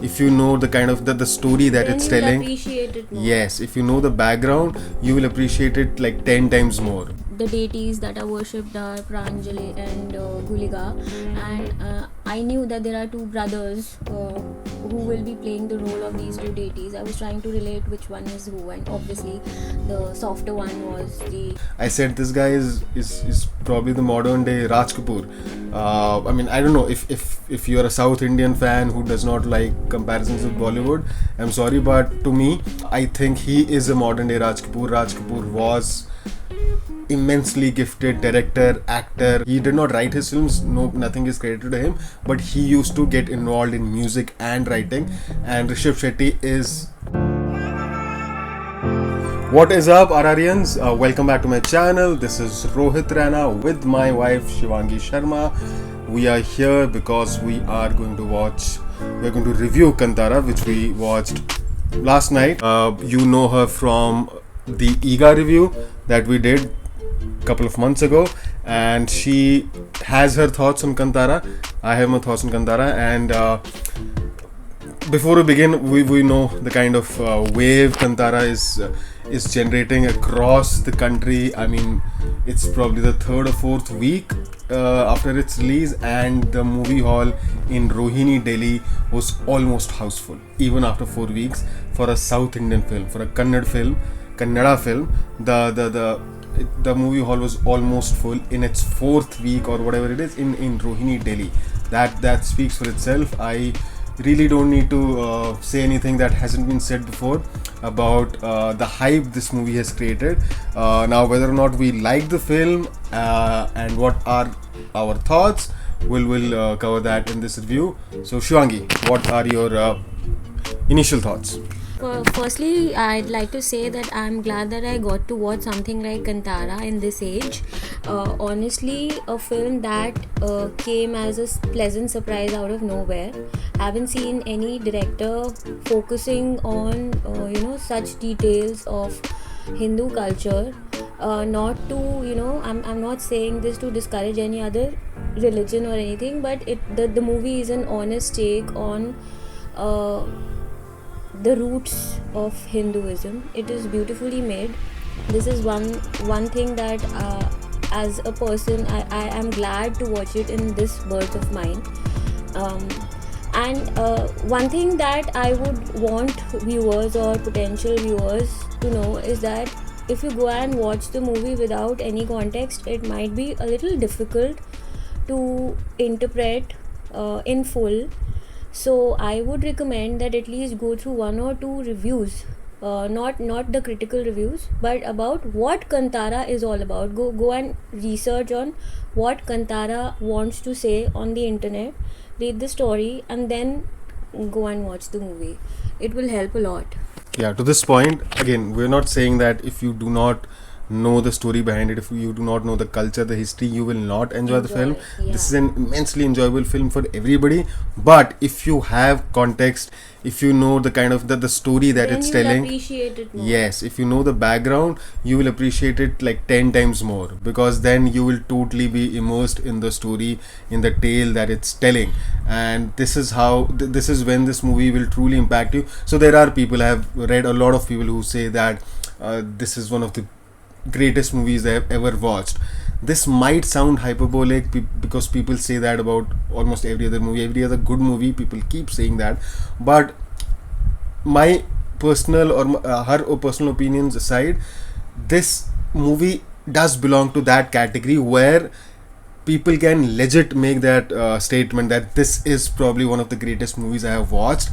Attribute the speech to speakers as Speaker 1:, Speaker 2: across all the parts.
Speaker 1: if you know the kind of the story that
Speaker 2: then
Speaker 1: it's
Speaker 2: you will
Speaker 1: telling.
Speaker 2: appreciate it more.
Speaker 1: Yes, if you know the background, you will appreciate it like 10 times more.
Speaker 2: The deities that are worshipped are Pranjali and Gulika, and I knew that there are two brothers who will be playing the role of these two deities. I was trying to relate which one is who, and obviously the softer one was the.
Speaker 1: I said this guy is probably the modern day Raj Kapoor. I mean, I don't know if you're a South Indian fan who does not like comparisons with Bollywood. I'm sorry, but to me, I think he is a modern day Raj Kapoor. Raj Kapoor was immensely gifted director, actor. He did not write his films, no, nothing is credited to him, but he used to get involved in music and writing. And Rishabh Shetty is. What is up, RRians? Welcome back to my channel. This is Rohit Raina with my wife Shivangi Sharma. We are here because we're going to review Kantara, which we watched last night. You know her from the EGA review that we did a couple of months ago, and she has her thoughts on Kantara. I have my thoughts on Kantara, and before we begin, we know the kind of wave Kantara is generating across the country. I mean, it's probably the third or fourth week after its release, and the movie hall in Rohini, Delhi was almost houseful, even after 4 weeks. For a South Indian film, for a Kannada film, the movie hall was almost full in its fourth week or whatever it is in Rohini, Delhi. That speaks for itself. I really don't need to say anything that hasn't been said before about the hype this movie has created. Now, whether or not we like the film and what are our thoughts, we'll cover that in this review. So, Shivangi, what are your initial thoughts?
Speaker 2: Firstly, I'd like to say that I'm glad that I got to watch something like Kantara in this age. Honestly, a film that came as a pleasant surprise out of nowhere. Haven't seen any director focusing on such details of Hindu culture. Not to I'm not saying this to discourage any other religion or anything, but the movie is an honest take on the roots of Hinduism. It is beautifully made. This is one thing that as a person I am glad to watch it in this birth of mine. And one thing that I would want viewers or potential viewers to know is that if you go and watch the movie without any context, it might be a little difficult to interpret in full. So I would recommend that at least go through one or two reviews, not the critical reviews, but about what Kantara is all about. Go and research on what Kantara wants to say on the internet, read the story, and then go and watch the movie. It will help a lot.
Speaker 1: Yeah, to this point, again, we're not saying that if you do not know the story behind it, if you do not know the culture, the history, you will not enjoy the film.
Speaker 2: Yeah.
Speaker 1: This is an immensely enjoyable film for everybody. But if you have context, if you know the kind of the story that
Speaker 2: Then
Speaker 1: it's
Speaker 2: you will
Speaker 1: telling.
Speaker 2: appreciate it more.
Speaker 1: Yes, if you know the background, you will appreciate it like 10 times more, because then you will totally be immersed in the story, in the tale that it's telling. And this is when this movie will truly impact you. So there are people, I have read a lot of people who say that this is one of the greatest movies I have ever watched. This might sound hyperbolic because people say that about almost every other movie, every other good movie. People keep saying that, but my personal or her personal opinions aside, this movie does belong to that category where people can legit make that statement that this is probably one of the greatest movies I have watched.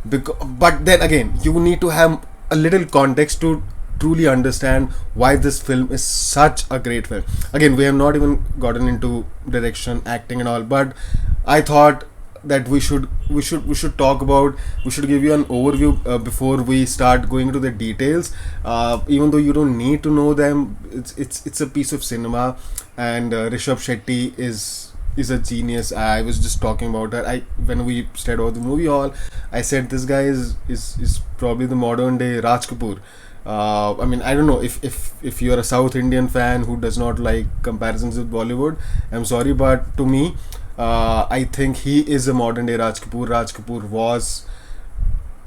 Speaker 1: But then again, you need to have a little context to truly understand why this film is such a great film. Again, we have not even gotten into direction, acting and all, but I thought that we should talk about, we should give you an overview before we start going into the details. Even though you don't need to know them, it's a piece of cinema, and Rishabh Shetty is a genius. I was just talking about her. When we started about the movie hall, I said this guy is probably the modern day Raj Kapoor. I mean, I don't know if you're a South Indian fan who does not like comparisons with Bollywood. I'm sorry, but to me, I think he is a modern day Raj Kapoor. Raj Kapoor was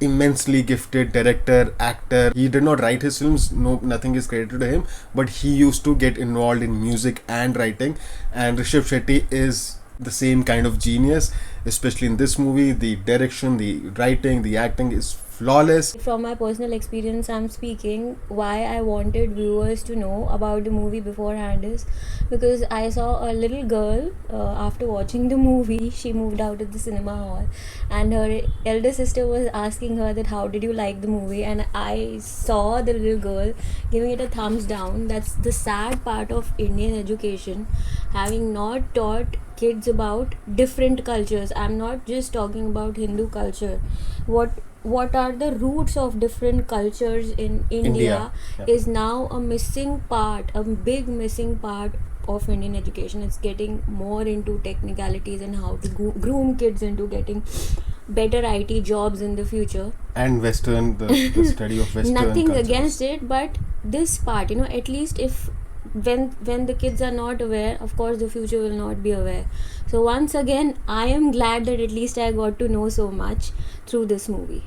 Speaker 1: immensely gifted director, actor. He did not write his films, no, nothing is credited to him, but he used to get involved in music and writing. And Rishabh Shetty is the same kind of genius, especially in this movie. The direction, the writing, the acting is flawless.
Speaker 2: From my personal experience, I'm speaking. Why I wanted viewers to know about the movie beforehand is because I saw a little girl after watching the movie. She moved out of the cinema hall, and her elder sister was asking her that how did you like the movie, and I saw the little girl giving it a thumbs down. That's the sad part of Indian education, having not taught kids about different cultures. I'm not just talking about Hindu culture. What are the roots of different cultures in India
Speaker 1: Yeah.
Speaker 2: is now a missing part, a big missing part of Indian education. It's getting more into technicalities and how to groom kids into getting better IT jobs in the future.
Speaker 1: And Western, the study of Western
Speaker 2: Nothing
Speaker 1: cultures.
Speaker 2: against it, but this part, at least if when the kids are not aware, of course the future will not be aware. So once again, I am glad that at least I got to know so much through this movie.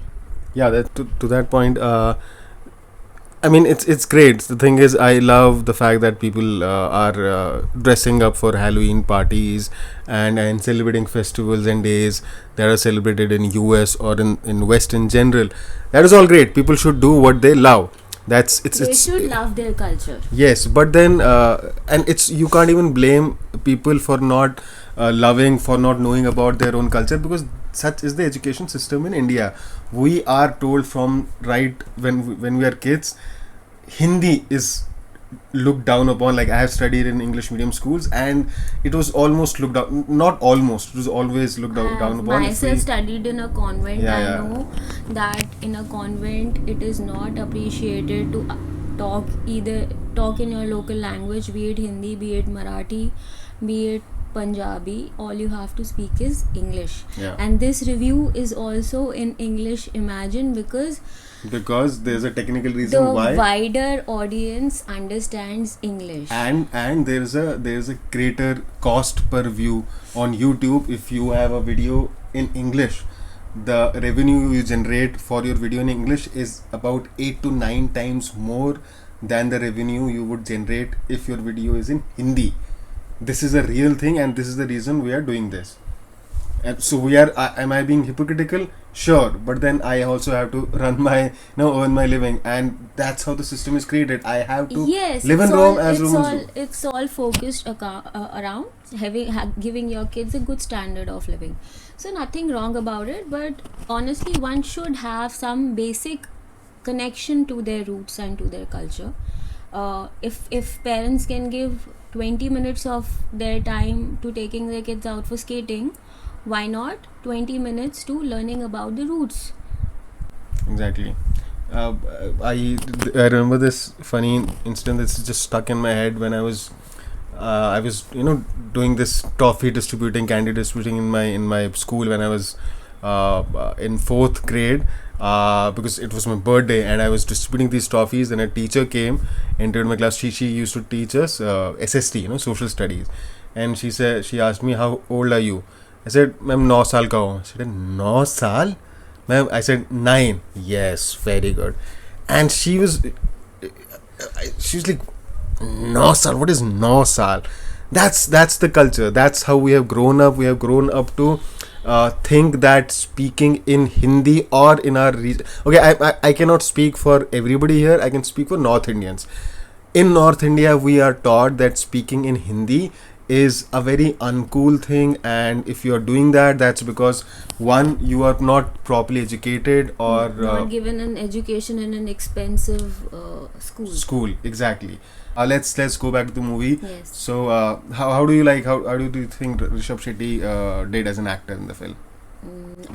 Speaker 1: Yeah, to that point, I mean, it's great. The thing is, I love the fact that people are dressing up for Halloween parties and celebrating festivals and days that are celebrated in US or in West in general. That is all great. People should do what they love.
Speaker 2: They should love their culture.
Speaker 1: Yes, but then and it's, you can't even blame people for not loving, for not knowing about their own culture, because such is the education system in India. We are told from right when we are kids, Hindi is looked down upon. Like, I have studied in English medium schools, and it was almost looked down. Not almost, it was always looked down upon.
Speaker 2: Myself studied in a convent.
Speaker 1: Yeah,
Speaker 2: I
Speaker 1: yeah.
Speaker 2: know that in a convent it is not appreciated to talk in your local language, be it Hindi, be it Marathi, be it Punjabi. All you have to speak is English.
Speaker 1: Yeah.
Speaker 2: And this review is also in English. Imagine, because
Speaker 1: there's a technical reason
Speaker 2: the
Speaker 1: why.
Speaker 2: wider audience understands English.
Speaker 1: And there's a greater cost per view on YouTube. If you have a video in English, the revenue you generate for your video in English is about 8 to 9 times more than the revenue you would generate if your video is in Hindi. This is a real thing, and this is the reason we are doing this. And so we are. Am I being hypocritical? Sure, but then I also have to run my, earn my living, and that's how the system is created. I have to live in Rome as Romans do.
Speaker 2: It's all focused around giving your kids a good standard of living. So nothing wrong about it, but honestly, one should have some basic connection to their roots and to their culture. If parents can give 20 minutes of their time to taking their kids out for skating, why not 20 minutes to learning about the roots?
Speaker 1: Exactly. I remember this funny incident that's just stuck in my head when I was doing this toffee distributing, candy distributing in my school when I was in 4th grade, because it was my birthday and I was distributing these toffees, and a teacher came, entered my class. She used to teach us SST, social studies, and she asked me, how old are you? I said, "Ma'am, 9 साल का हूँ." She said, 9 साल? Ma'am, I said, 9. Yes, very good. And she was like, 9 साल? What is 9 साल? That's the culture. That's how we have grown up. We have grown up to think that speaking in Hindi or in our region. Okay, I cannot speak for everybody here. I can speak for North Indians. In North India, we are taught that speaking in Hindi is a very uncool thing, and if you are doing that, that's because, one, you are not properly educated, or
Speaker 2: not given an education in an expensive school.
Speaker 1: Exactly. Let's go back to the movie.
Speaker 2: Yes.
Speaker 1: So how do you think Rishabh Shetty did as an actor in the film?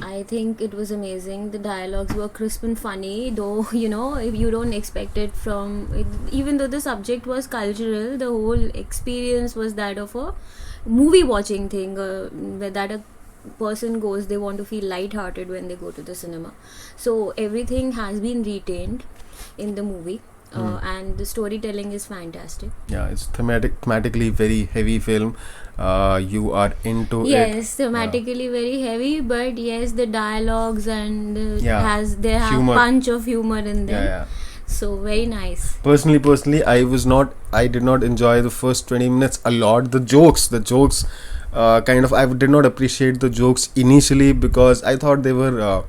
Speaker 2: I think it was amazing. The dialogues were crisp and funny, though, if you don't expect it from it, even though the subject was cultural, the whole experience was that of a movie watching thing, where that a person goes, they want to feel light-hearted when they go to the cinema. So everything has been retained in the movie. and the storytelling is fantastic.
Speaker 1: Yeah, it's thematically very heavy film. You are into it.
Speaker 2: Yes, thematically very heavy, but yes, the dialogues and
Speaker 1: Yeah,
Speaker 2: they have
Speaker 1: humor.
Speaker 2: punch of humor in them.
Speaker 1: Yeah.
Speaker 2: So very nice.
Speaker 1: Personally, I did not enjoy the first 20 minutes a lot. The jokes, I did not appreciate the jokes initially because I thought they were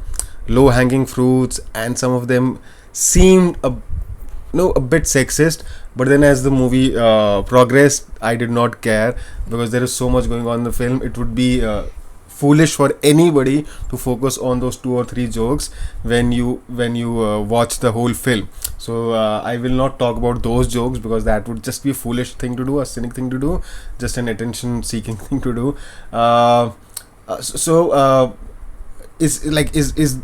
Speaker 1: low hanging fruits, and some of them seemed a bit sexist. But then as the movie progressed, I did not care because there is so much going on in the film. It would be foolish for anybody to focus on those two or three jokes when you watch the whole film. So I will not talk about those jokes because that would just be a foolish thing to do, a cynic thing to do, just an attention seeking thing to do. So is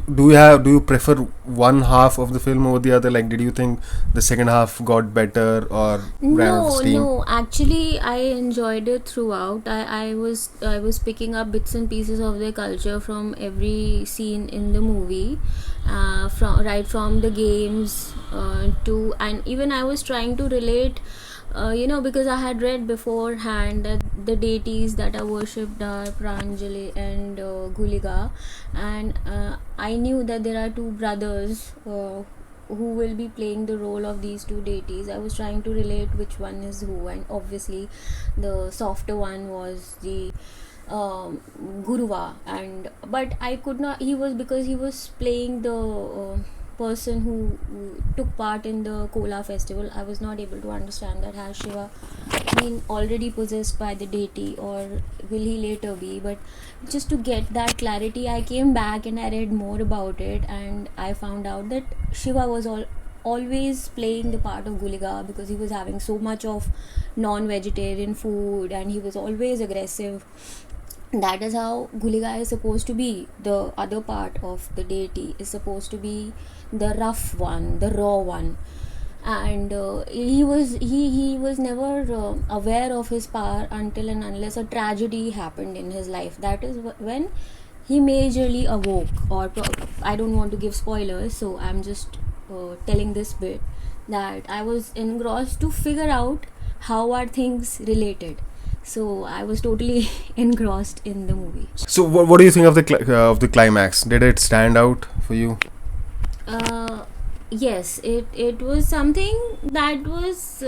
Speaker 1: do you prefer one half of the film over the other? Like, did you think the second half got better or ran out of steam?
Speaker 2: No, actually I enjoyed it throughout. I was picking up bits and pieces of their culture from every scene in the movie, from the games to, and even I was trying to relate, because I had read beforehand that the deities that are worshipped are Pranjali and Guliga, and I knew that there are two brothers who will be playing the role of these two deities. I was trying to relate which one is who, and obviously the softer one was the Guruva, and but I could not. Because he was playing the person who took part in the Kola festival. I was not able to understand that has Shiva been already possessed by the deity, or will he later be. But just to get that clarity, I came back and I read more about it, and I found out that Shiva was always playing the part of Guliga because he was having so much of non-vegetarian food and he was always aggressive. That is how Guliga is supposed to be. The other part of the deity is supposed to be the rough one, the raw one, and he was never aware of his power until and unless a tragedy happened in his life. That is when he majorly awoke. I don't want to give spoilers, so I'm just telling this bit that I was engrossed to figure out how are things related. So I was totally engrossed in the movie.
Speaker 1: So what do you think of the climax? Did it stand out for you?
Speaker 2: Yes, it was something that was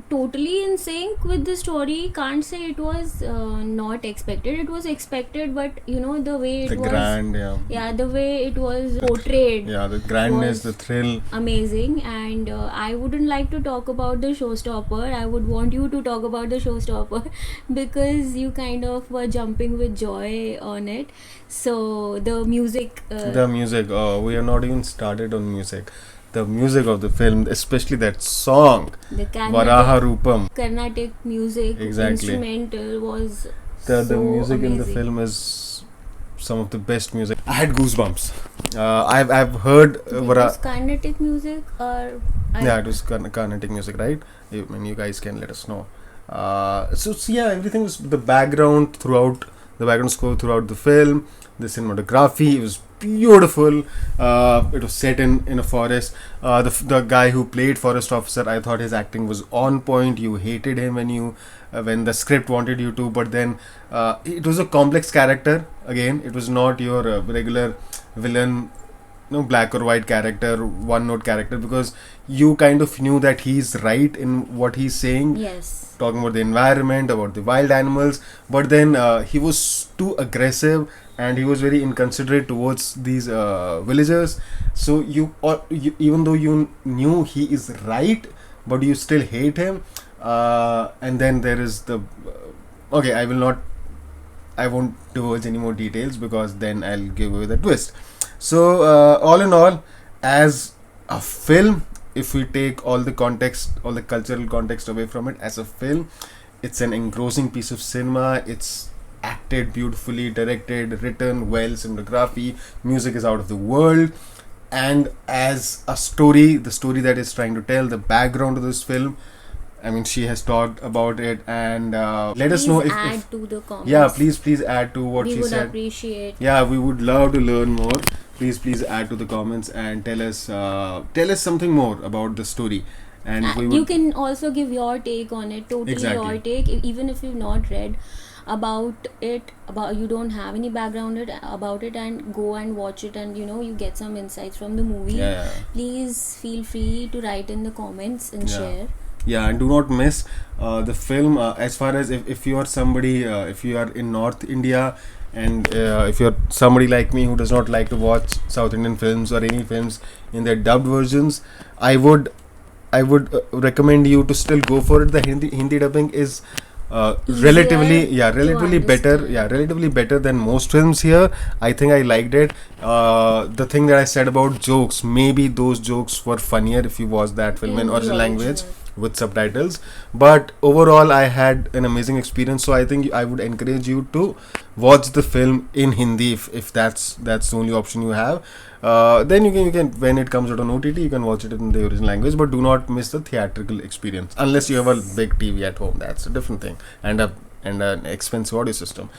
Speaker 2: totally in sync with the story. Can't say it was not expected. It was expected, but the way it was
Speaker 1: grand,
Speaker 2: the way it was portrayed,
Speaker 1: the grandness, the thrill,
Speaker 2: amazing. And I wouldn't like to talk about the showstopper. I would want you to talk about the showstopper because you kind of were jumping with joy on it. So the music,
Speaker 1: we have not even started on music. The music of the film, especially that song,
Speaker 2: the
Speaker 1: Varaha Rupam.
Speaker 2: Carnatic music,
Speaker 1: Exactly.
Speaker 2: instrumental was
Speaker 1: The music
Speaker 2: amazing.
Speaker 1: in the film is some of the best music. I had goosebumps. I've heard
Speaker 2: It was Carnatic music, or
Speaker 1: it was Carnatic music, right? You guys can let us know. Everything was the background score throughout the film, the cinematography, it was beautiful. It was set in a forest. The guy who played forest officer, I thought his acting was on point. You hated him when the script wanted you to, but then it was a complex character. Again, it was not your regular villain, black or white character, one note character, because you kind of knew that he's right in what he's saying.
Speaker 2: yes,
Speaker 1: Talking about the environment, about the wild animals, but then he was too aggressive and he was very inconsiderate towards these villagers. So you even though you knew he is right, but you still hate him. And then there is the okay, I won't divulge any more details because then I'll give away the twist. So all in all, as a film, if we take all the cultural context away from it, as a film, it's an engrossing piece of cinema. It's acted beautifully, directed, written well, cinematography, music is out of the world. And as a story, the story that is trying to tell, the background of this film, I mean, she has talked about it, and let us know if
Speaker 2: to the comments.
Speaker 1: yeah, please add to what
Speaker 2: we
Speaker 1: she
Speaker 2: would
Speaker 1: said.
Speaker 2: appreciate.
Speaker 1: Yeah, we would love to learn more. please add to the comments and tell us something more about the story, and we
Speaker 2: You
Speaker 1: would
Speaker 2: can also give your take on it, totally
Speaker 1: Exactly.
Speaker 2: your take, even if you've not read about it, about you don't have any background about it, and go and watch it, and you get some insights from the movie.
Speaker 1: Yeah.
Speaker 2: Please feel free to write in the comments and
Speaker 1: Yeah.
Speaker 2: share.
Speaker 1: Yeah, and do not miss the film. As far as if you are somebody, if you are in North India, and if you're somebody like me who does not like to watch South Indian films or any films in their dubbed versions, I would recommend you to still go for it. The Hindi dubbing is relatively better.
Speaker 2: understand.
Speaker 1: Yeah, relatively better than most films here. I think I liked it. The thing that I said about jokes, maybe those jokes were funnier if you watch that film in
Speaker 2: the
Speaker 1: original language
Speaker 2: original.
Speaker 1: with subtitles, but overall I had an amazing experience. So I think I would encourage you to watch the film in Hindi if that's the only option you have. Then you can when it comes out on OTT, you can watch it in the original language, but do not miss the theatrical experience unless you have a big TV at home. That's a different thing, and an expensive audio system.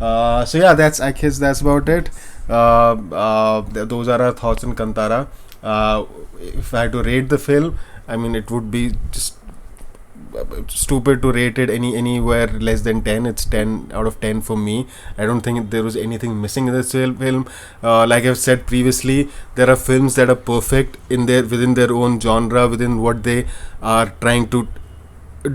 Speaker 1: So yeah, I guess that's about it. Those are our thoughts on Kantara. If I had to rate the film, I mean, it would be just stupid to rate it anywhere less than 10. It's 10 out of 10 for me. I don't think there was anything missing in this film. Like I've said previously, there are films that are perfect within their own genre, within what they are trying to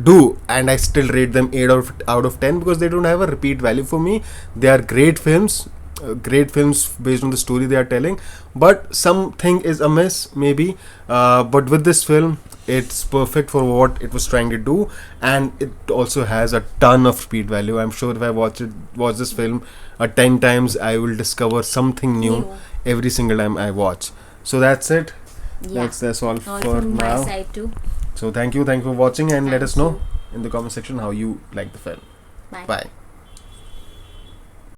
Speaker 1: do, and I still rate them 8 out of 10 because they don't have a repeat value for me. They are great films. Great films based on the story they are telling, but something is amiss maybe. But with this film, it's perfect for what it was trying to do, and it also has a ton of repeat value. I'm sure if I watch this film 10 times, I will discover something new every single time I watch. So that's it.
Speaker 2: Yeah.
Speaker 1: That's all
Speaker 2: All
Speaker 1: for
Speaker 2: from my
Speaker 1: now.
Speaker 2: side too.
Speaker 1: So thank you for watching, and let
Speaker 2: Thank
Speaker 1: us know
Speaker 2: you.
Speaker 1: in the comment section how you like the film.
Speaker 2: Bye.
Speaker 1: Bye.